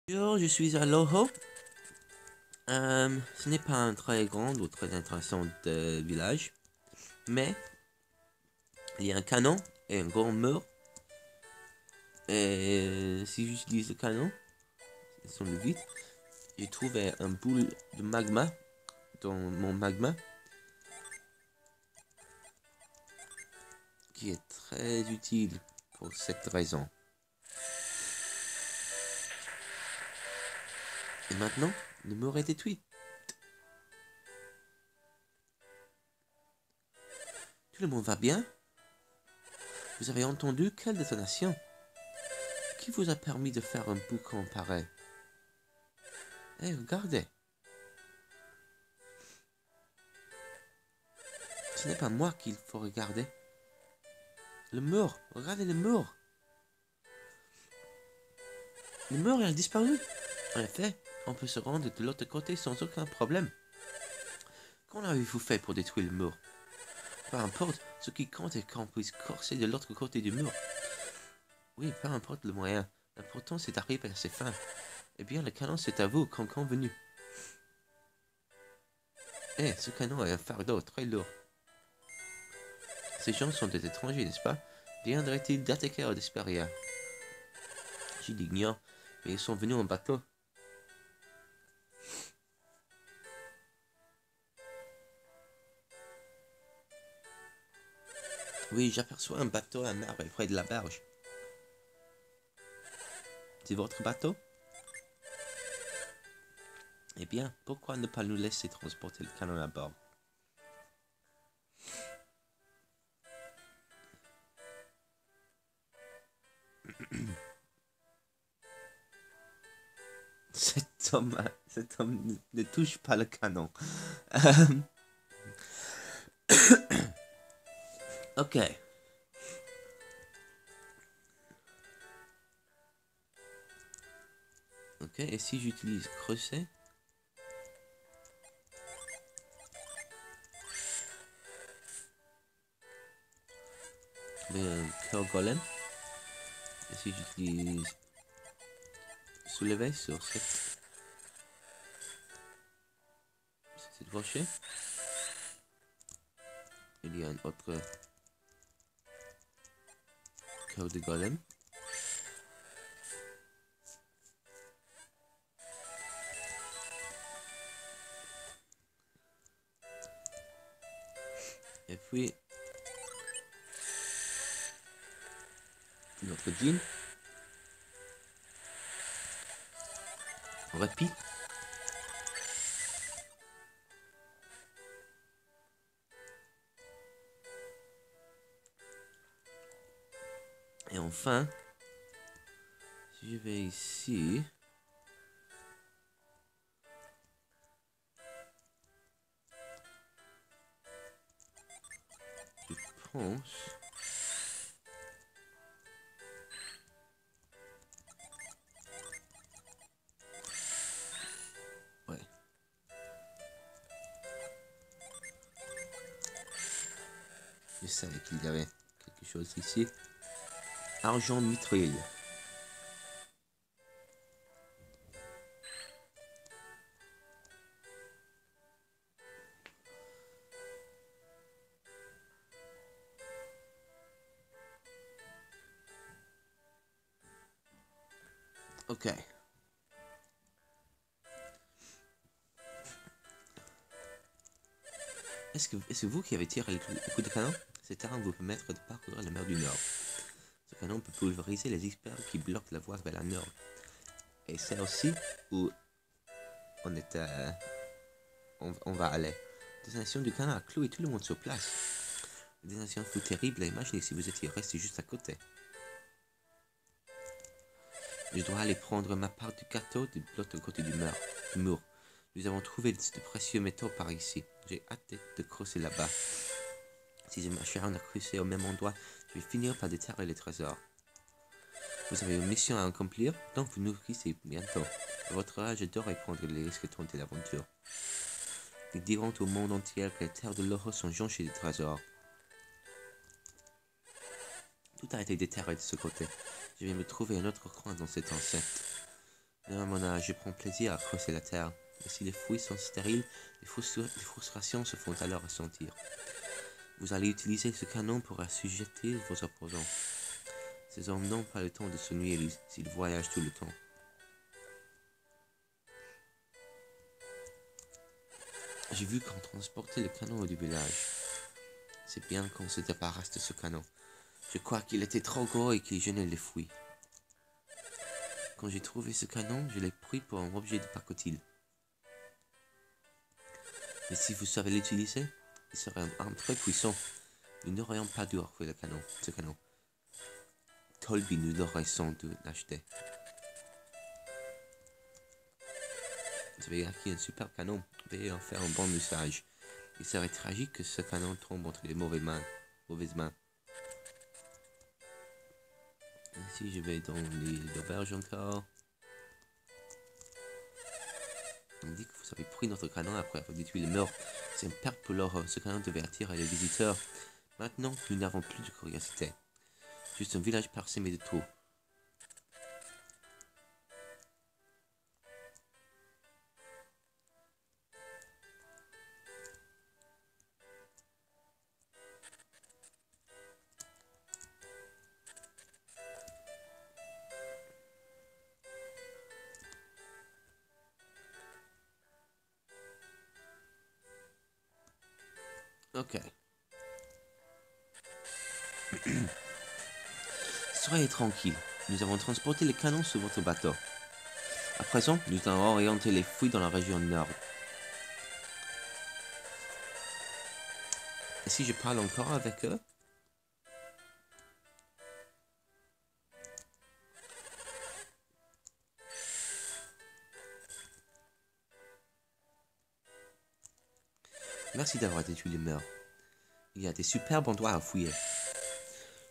Bonjour, je suis à Loho. Ce n'est pas un très grand ou très intéressant village, mais il y a un canon et un grand mur. Et si j'utilise le canon, sans le vide, j'ai trouvé un boule de magma dans mon magma qui est très utile pour cette raison. Et maintenant, le mur est détruit. Tout le monde va bien? Vous avez entendu quelle détonation? Qui vous a permis de faire un boucan pareil? Eh, regardez. Ce n'est pas moi qu'il faut regarder. Le mur, regardez le mur. Le mur a disparu. En effet, on peut se rendre de l'autre côté sans aucun problème. Qu'en avez-vous fait pour détruire le mur? Peu importe, ce qui compte est qu'on puisse corser de l'autre côté du mur. Oui, peu importe le moyen. L'important c'est d'arriver à ses fins. Eh bien, le canon c'est à vous, comme convenu. Eh, ce canon est un fardeau très lourd. Ces gens sont des étrangers, n'est-ce pas? Viendraient-ils d'attaquer au Desperia? Je l'ignore, mais ils sont venus en bateau. Oui, j'aperçois un bateau à mer près de la berge. C'est votre bateau? Eh bien, pourquoi ne pas nous laisser transporter le canon à bord? Cet homme ne touche pas le canon. Ok. Ok, et si j'utilise creuset? Le cœur golem. Et si j'utilise soulever sur cette rocher, il y a un autre cœur de golem. Et puis notre jean. Rapide. Et enfin, si je vais ici, je pense. Ouais. Je savais qu'il y avait quelque chose ici. Argent mitraille. Ok. Est-ce vous qui avez tiré le coup de canon? Cet arme vous permettre de parcourir la mer du Nord. Ce canon peut pulvériser les icebergs qui bloquent la voie vers la Nord. Et c'est aussi où on est on va aller. La détonation du canon a cloué tout le monde sur place. La détonation fut terrible à imaginer si vous étiez resté juste à côté. Je dois aller prendre ma part du gâteau de l'autre côté du mur. Nous avons trouvé de précieux métaux par ici. J'ai hâte de creuser là-bas. Si je m'acharne à creuser au même endroit, je vais finir par déterrer les trésors. Vous avez une mission à accomplir, donc vous nourrissez bientôt. À votre âge, j'adorerais prendre les risques et tenter l'aventure. Ils diront au monde entier que les terres de l'Oro sont jonchées de trésors. Tout a été déterré de ce côté. Je vais me trouver un autre coin dans cette enceinte. À mon âge, je prends plaisir à creuser la terre. Et si les fruits sont stériles, les frustrations se font alors ressentir. Vous allez utiliser ce canon pour assujettir vos opposants. Ces hommes n'ont pas le temps de s'ennuyer s'ils voyagent tout le temps. J'ai vu qu'on transportait le canon du village. C'est bien qu'on se débarrasse de ce canon. Je crois qu'il était trop gros et qu'il gênait les fruits. Quand j'ai trouvé ce canon, je l'ai pris pour un objet de pacotille. Mais si vous savez l'utiliser, il serait une arme très puissante. Nous n'aurions pas dû offrir ce canon. Tolby nous aurait sans doute l'acheter. Vous avez acquis un super canon, veuillez en faire un bon usage. Il serait tragique que ce canon tombe entre les mauvaises mains. Ici, je vais dans l'île d'auberge encore. On dit que vous avez pris notre canon après avoir détruit le mur. C'est une perte pour l'or. Ce canon devait attirer les visiteurs. Maintenant, nous n'avons plus de curiosité. Juste un village parsemé de trous. Ok. Soyez tranquille. Nous avons transporté les canons sur votre bateau. À présent, nous allons orienter les fouilles dans la région nord. Et si je parle encore avec eux? Merci d'avoir détruit le mur. Il y a des superbes endroits à fouiller.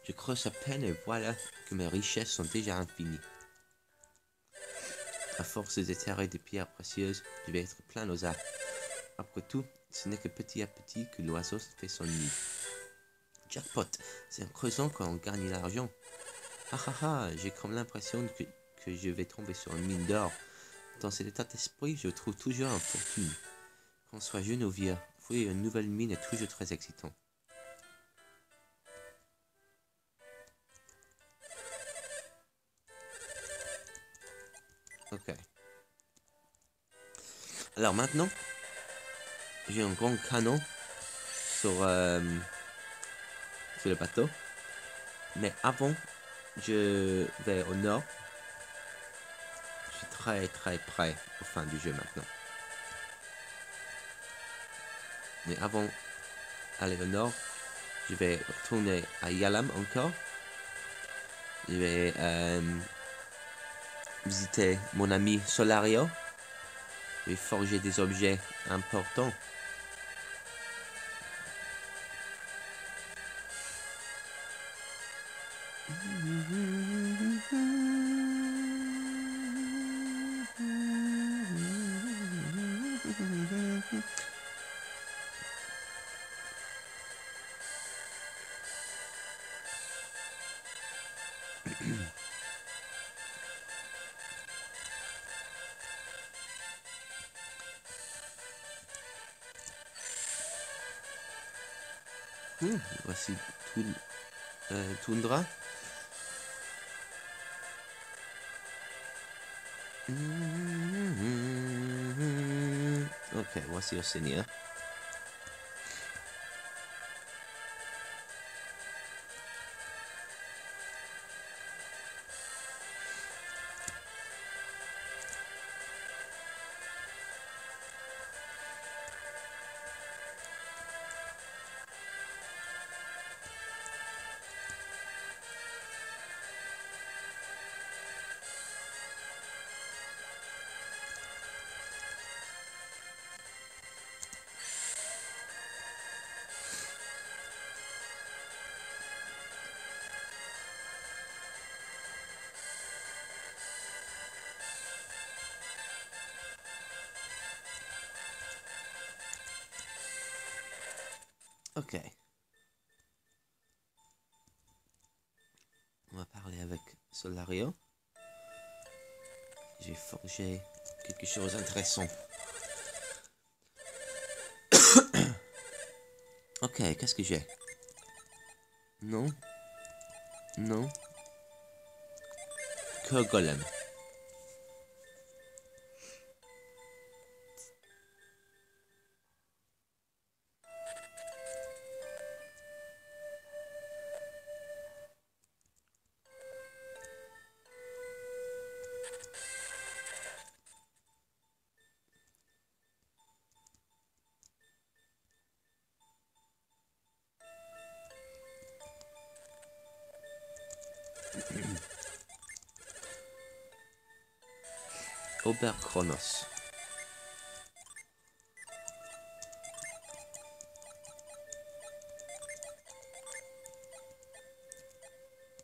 Je creuse à peine et voilà que mes richesses sont déjà infinies. À force de terrer des pierres précieuses, je vais être plein aux arts. Après tout, ce n'est que petit à petit que l'oiseau fait son nid. Jackpot, c'est en creusant qu'on gagne l'argent. Ah ah ah, j'ai comme l'impression que je vais tomber sur une mine d'or. Dans cet état d'esprit, je trouve toujours une fortune. Qu'on soit jeune ou vieux, fouiller une nouvelle mine est toujours très excitant. Ok. Alors maintenant, j'ai un grand canon sur, sur le bateau. Mais avant, je vais au nord. Je suis très très près au fin du jeu maintenant. Mais avant d'aller au nord, je vais retourner à Yalam encore. Je vais visiter mon ami Solario. Je vais forger des objets importants. Voici Toundra. Ok, voici Océania. Ok. On va parler avec Solario. J'ai forgé quelque chose d'intéressant. Ok, qu'est-ce que j'ai? Non. Non. Que golem. Ober Chronos.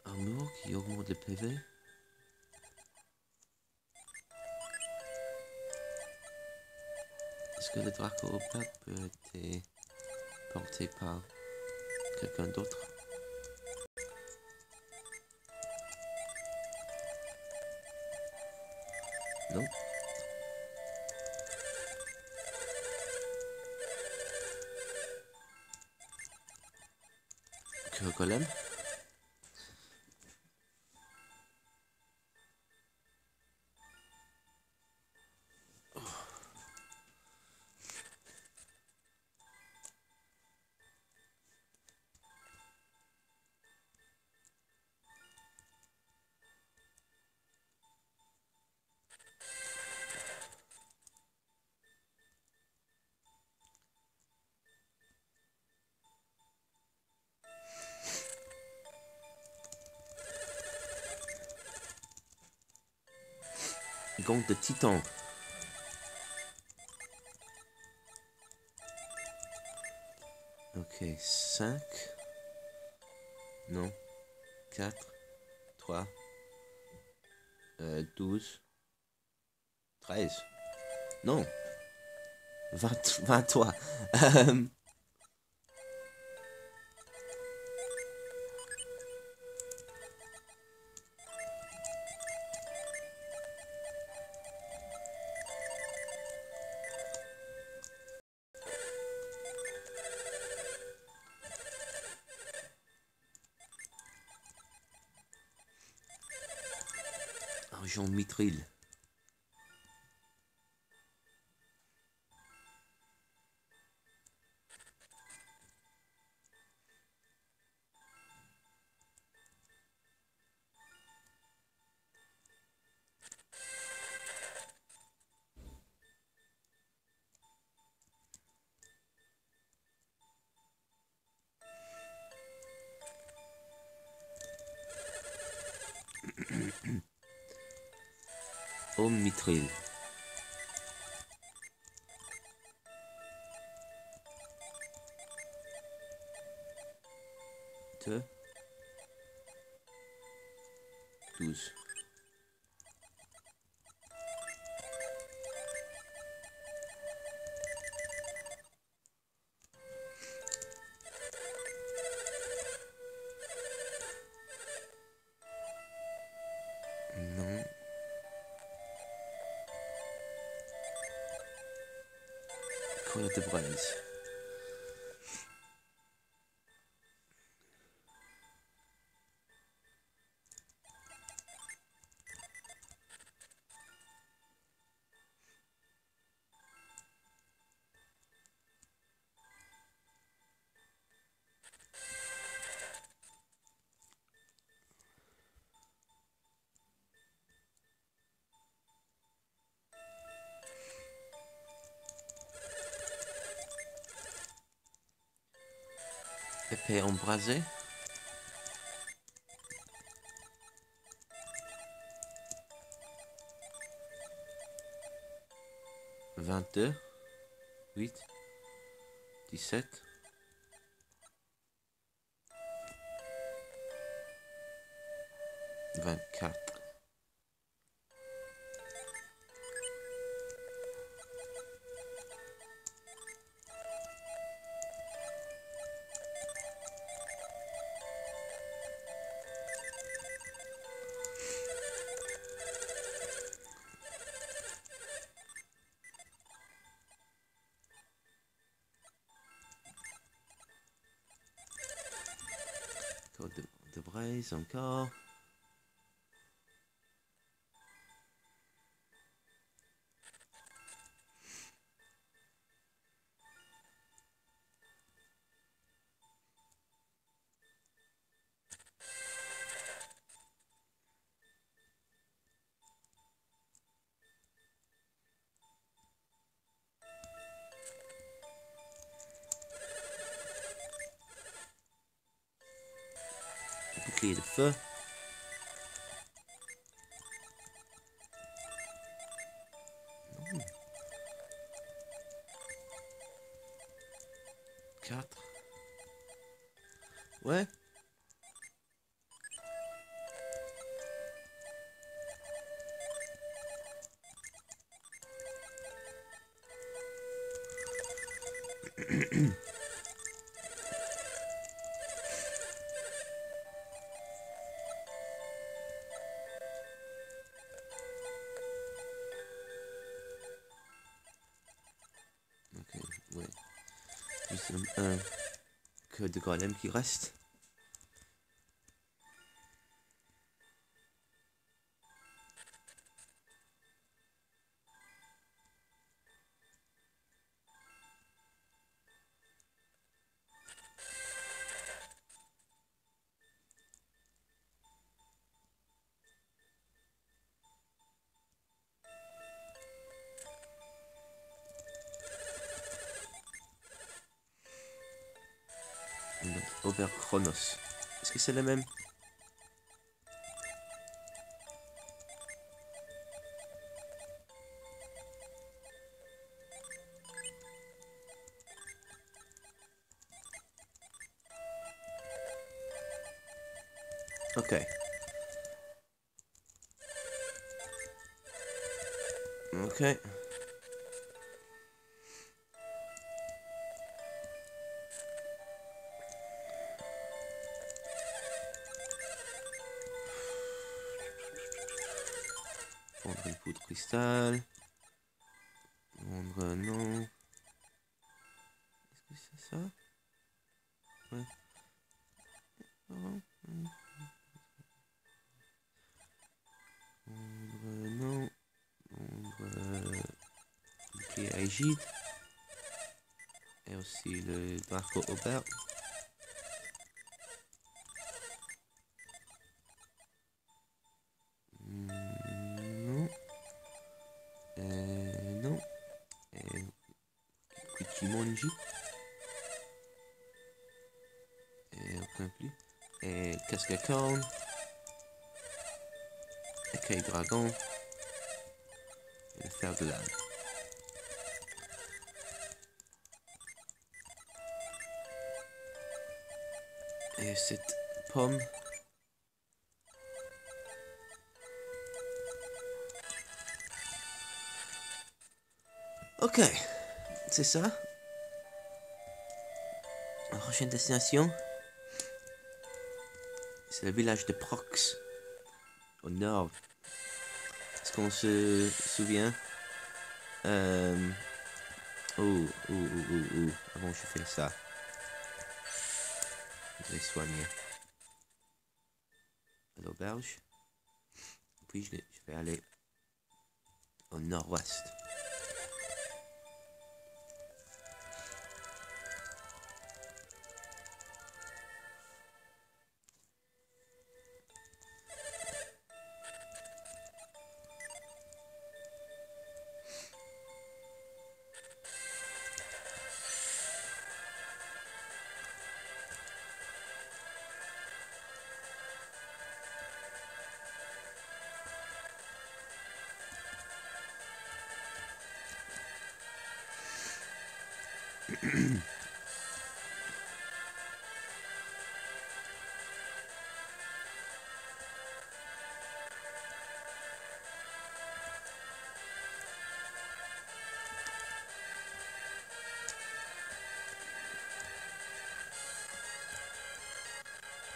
Armure qui augmente le PV. Est-ce que le Draco Ober peut être porté par quelqu'un d'autre? Non. Que golem. Gant de titan. Ok, 5. Non. 4. 3. 12. 13. Non. 23. Argent mithril. Homme mithril. 2. 12. Non. Colle de bronze. Épée embrasée. 22. 8. 17. 24. braise encore. Bouclier de feu. Non. 4. Ouais. Ok, ouais. Juste un que de golem qui reste. Oberchronos. Est-ce que c'est le même? Ok. Ok. Prendre une poudre cristal. Prendre non. Est-ce que c'est ça? Ouais. Prendre non. Prendre bouclier Aegide. Et aussi le Draco Aubert. Non. Non. Kuchimonji. Et aucun plus. Et casque à cornes. Écaille dragon. Et le fer de l'âme. Et cette pomme. Ok, c'est ça. La prochaine destination, c'est le village de Prox, au nord. Est-ce qu'on se souvient? Avant je fais ça, je vais soigner à l'auberge. Puis je vais aller au nord-ouest.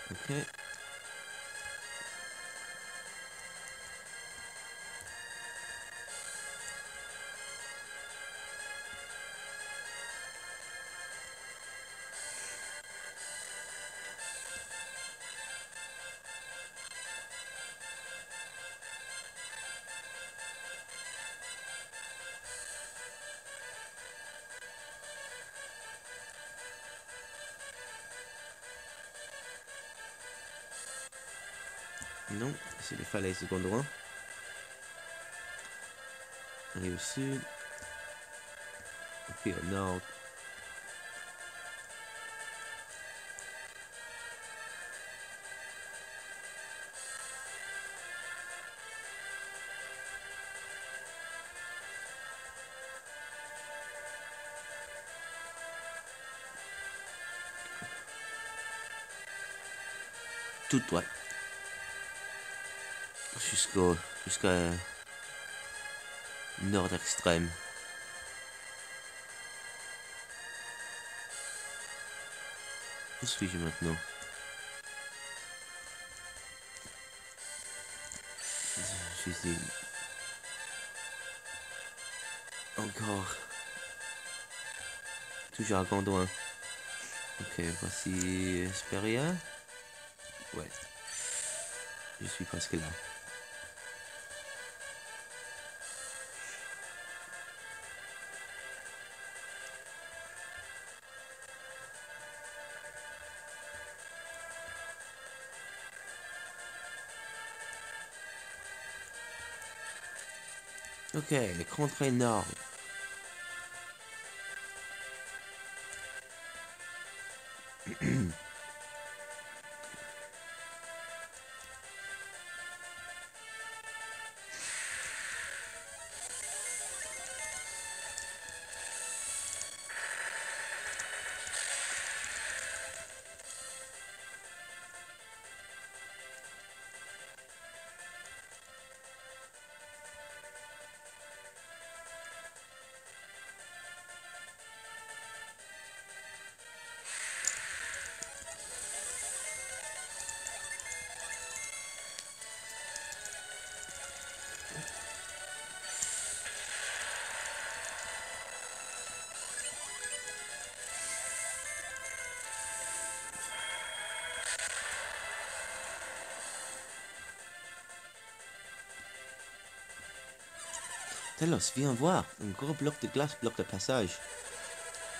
Ok. Non, c'est les falaises de Gondouin. Et au sud. Et au nord. Tout droit. Jusqu'à nord extrême. Où suis-je maintenant? Je suis encore. Toujours à Gondouin. Ok, voici Esperia. Ouais. Je suis presque là. Ok, les contrées nord. Telos, viens voir. Un gros bloc de glace bloque le passage.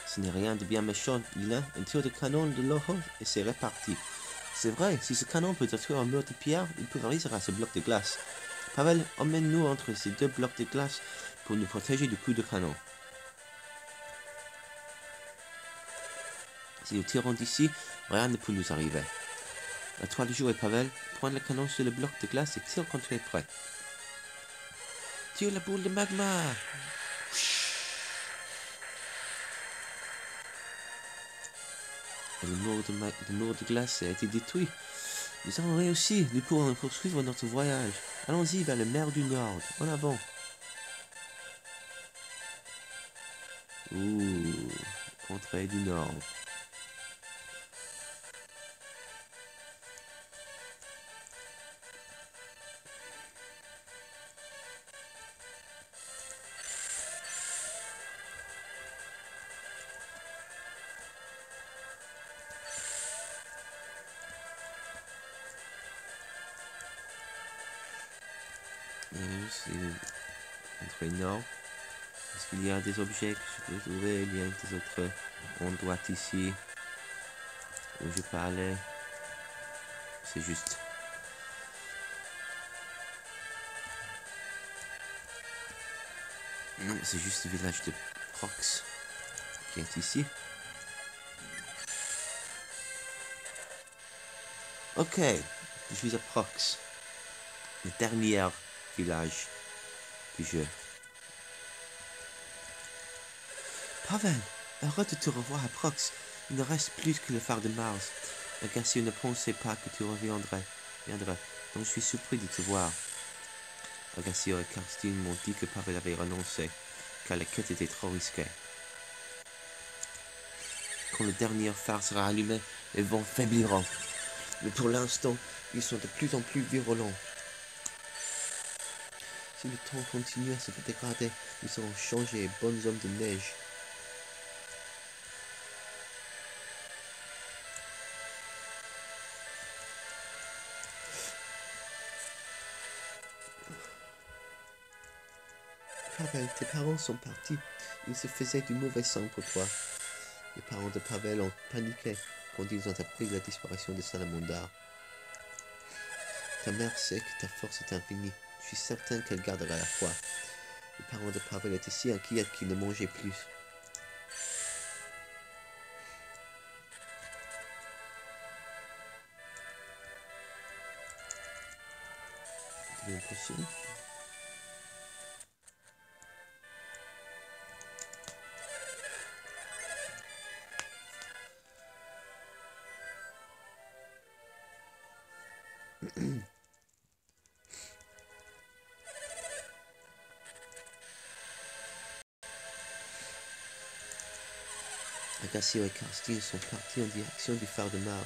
Ce n'est rien de bien méchant, Lila. Un tir de canon de l'ojo et c'est réparti. C'est vrai, si ce canon peut détruire un mur de pierre, il pulvérisera ce bloc de glace. Pavel, emmène-nous entre ces deux blocs de glace pour nous protéger du coup de canon. Si nous tirons d'ici, rien ne peut nous arriver. À toi de jouer, Pavel. Prends le canon sur le bloc de glace et tire quand tu es prêt. Tire la boule de magma. Et le mur de glace a été détruit. Nous avons réussi. Nous pourrons poursuivre notre voyage. Allons-y vers la mer du Nord. En avant. Ouh, contrée du Nord. C'est contrée Nord. Est-ce qu'il y a des objets que je peux trouver? Il y a des autres endroits ici où je peux aller. C'est juste. Non, c'est juste le village de Prox qui est ici. Ok, je suis à Prox. Le dernier village du jeu. Pavel, heureux de te revoir à Prox. Il ne reste plus que le phare de Mars. Agassio ne pensait pas que tu reviendrais. Donc je suis surpris de te voir. Agassio et Karstine m'ont dit que Pavel avait renoncé, car la quête était trop risquée. Quand le dernier phare sera allumé, les vents faibliront. Mais pour l'instant, ils sont de plus en plus virulents. Si le temps continue à se dégrader, nous serons changés et bons hommes de neige. Pavel, tes parents sont partis. Ils se faisaient du mauvais sang pour toi. Les parents de Pavel ont paniqué quand ils ont appris la disparition de Salamandar. Ta mère sait que ta force est infinie. Je suis certain qu'elle gardera la foi. Les parents de Pavel étaient si inquiets qu'ils ne mangeaient plus. Une potion. Agassio et Karstin sont partis en direction du phare de Mao.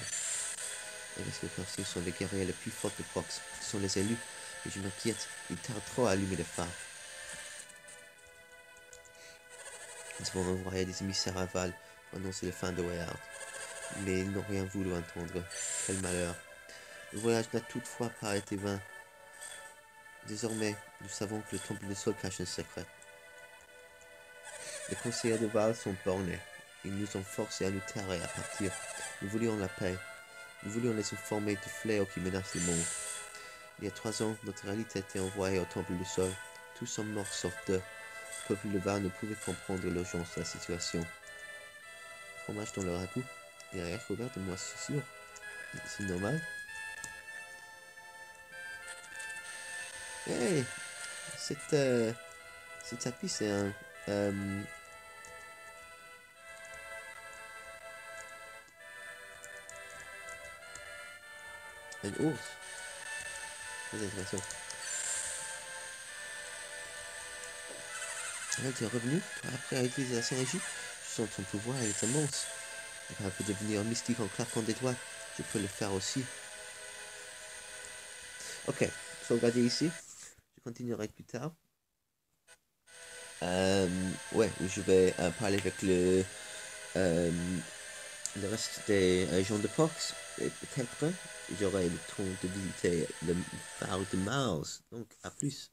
Agassio et Karstin sont les guerriers les plus forts de Prox. Ce sont les élus, mais je m'inquiète. Ils tardent trop à allumer le phare. Nous avons envoyé des émissaires à Val pour annoncer la fin de Weyard. Mais ils n'ont rien voulu entendre. Quel malheur. Le voyage n'a toutefois pas été vain. Désormais, nous savons que le temple de Sol cache un secret. Les conseillers de Val sont bornés. Ils nous ont forcés à nous taire et à partir. Nous voulions la paix. Nous voulions les informer du fléau qui menace le monde. Il y a 3 ans, notre élite a été envoyée au temple du Sol. Tous sont morts sauf 2. Le peuple de Val ne pouvait comprendre l'urgence de la situation. Fromage dans le ragoût et arrière couvert de moisissure. C'est normal. Hey, ce tapis c'est un ours. Très intéressant. Là, tu es revenu, toi, après avoir utilisé la synergie. Je sens ton pouvoir, il est immense. On peut devenir mystique en claquant des doigts. Je peux le faire aussi. Ok, sauvegarder ici. Je continuerai plus tard. Ouais, je vais parler avec le reste des gens de Prox. Et peut-être j'aurai le temps de visiter le phare de Mars. Donc, à plus.